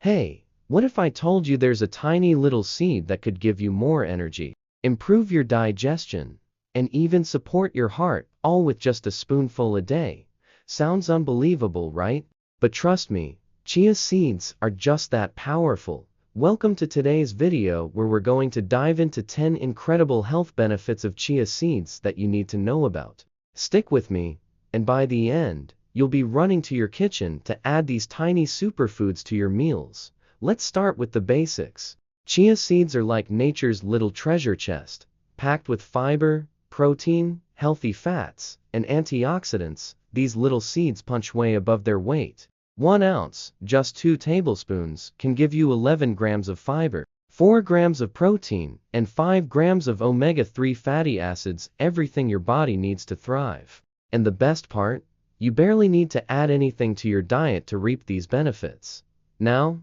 Hey, what if I told you there's a tiny little seed that could give you more energy, improve your digestion, and even support your heart, all with just a spoonful a day? Sounds unbelievable, right? But trust me, chia seeds are just that powerful. Welcome to today's video where we're going to dive into 10 incredible health benefits of chia seeds that you need to know about. Stick with me, and by the end, you'll be running to your kitchen to add these tiny superfoods to your meals. Let's start with the basics. Chia seeds are like nature's little treasure chest, packed with fiber, protein, healthy fats, and antioxidants. These little seeds punch way above their weight. 1 ounce, just 2 tablespoons, can give you 11 grams of fiber, 4 grams of protein, and 5 grams of omega-3 fatty acids, everything your body needs to thrive. And the best part? You barely need to add anything to your diet to reap these benefits. Now,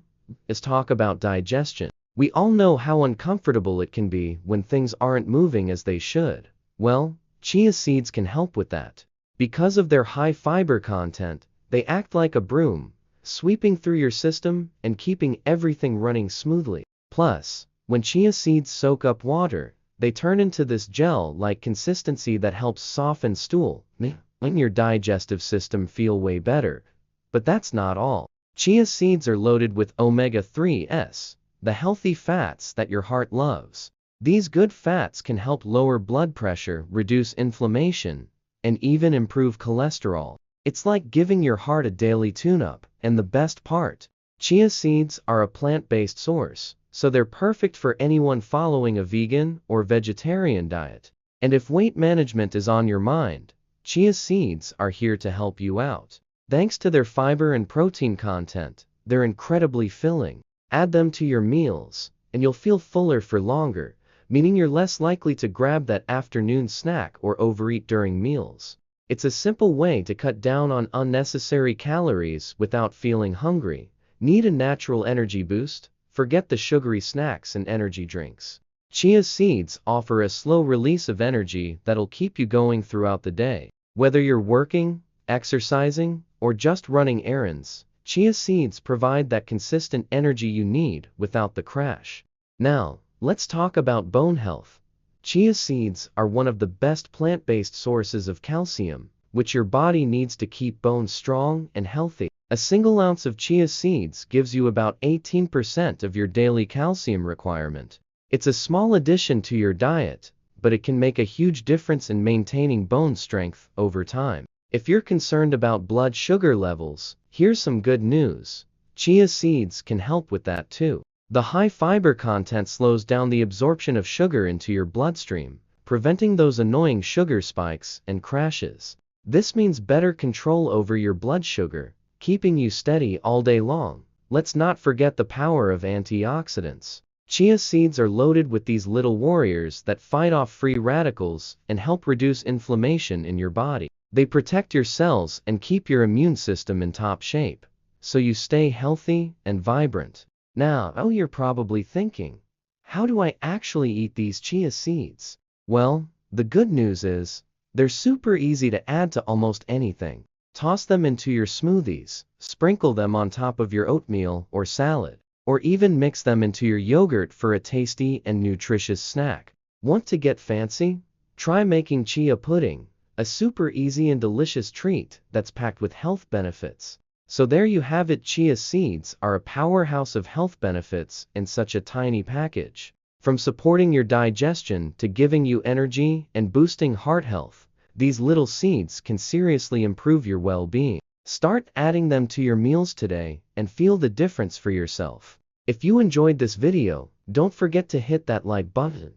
let's talk about digestion. We all know how uncomfortable it can be when things aren't moving as they should. Well, chia seeds can help with that. Because of their high fiber content, they act like a broom, sweeping through your system and keeping everything running smoothly. Plus, when chia seeds soak up water, they turn into this gel-like consistency that helps soften stool, making your digestive system feel way better. But that's not all. Chia seeds are loaded with omega-3s, the healthy fats that your heart loves. These good fats can help lower blood pressure, reduce inflammation, and even improve cholesterol. It's like giving your heart a daily tune-up. And the best part, chia seeds are a plant-based source, so they're perfect for anyone following a vegan or vegetarian diet. And if weight management is on your mind, chia seeds are here to help you out. Thanks to their fiber and protein content, they're incredibly filling. Add them to your meals, and you'll feel fuller for longer, meaning you're less likely to grab that afternoon snack or overeat during meals. It's a simple way to cut down on unnecessary calories without feeling hungry. Need a natural energy boost? Forget the sugary snacks and energy drinks. Chia seeds offer a slow release of energy that'll keep you going throughout the day. Whether you're working, exercising, or just running errands, chia seeds provide that consistent energy you need without the crash. Now, let's talk about bone health. Chia seeds are one of the best plant-based sources of calcium, which your body needs to keep bones strong and healthy. A single ounce of chia seeds gives you about 18% of your daily calcium requirement. It's a small addition to your diet, but it can make a huge difference in maintaining bone strength over time. If you're concerned about blood sugar levels, here's some good news. Chia seeds can help with that too. The high fiber content slows down the absorption of sugar into your bloodstream, preventing those annoying sugar spikes and crashes. This means better control over your blood sugar, keeping you steady all day long. Let's not forget the power of antioxidants. Chia seeds are loaded with these little warriors that fight off free radicals and help reduce inflammation in your body. They protect your cells and keep your immune system in top shape, so you stay healthy and vibrant. Now, you're probably thinking, how do I actually eat these chia seeds? Well, the good news is, they're super easy to add to almost anything. Toss them into your smoothies, sprinkle them on top of your oatmeal or salad, or even mix them into your yogurt for a tasty and nutritious snack. Want to get fancy? Try making chia pudding, a super easy and delicious treat that's packed with health benefits. So there you have it. Chia seeds are a powerhouse of health benefits in such a tiny package. From supporting your digestion to giving you energy and boosting heart health, these little seeds can seriously improve your well-being. Start adding them to your meals today and feel the difference for yourself. If you enjoyed this video, don't forget to hit that like button,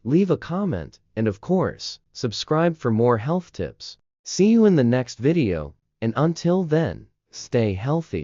leave a comment, and of course, subscribe for more health tips. See you in the next video, and until then, stay healthy.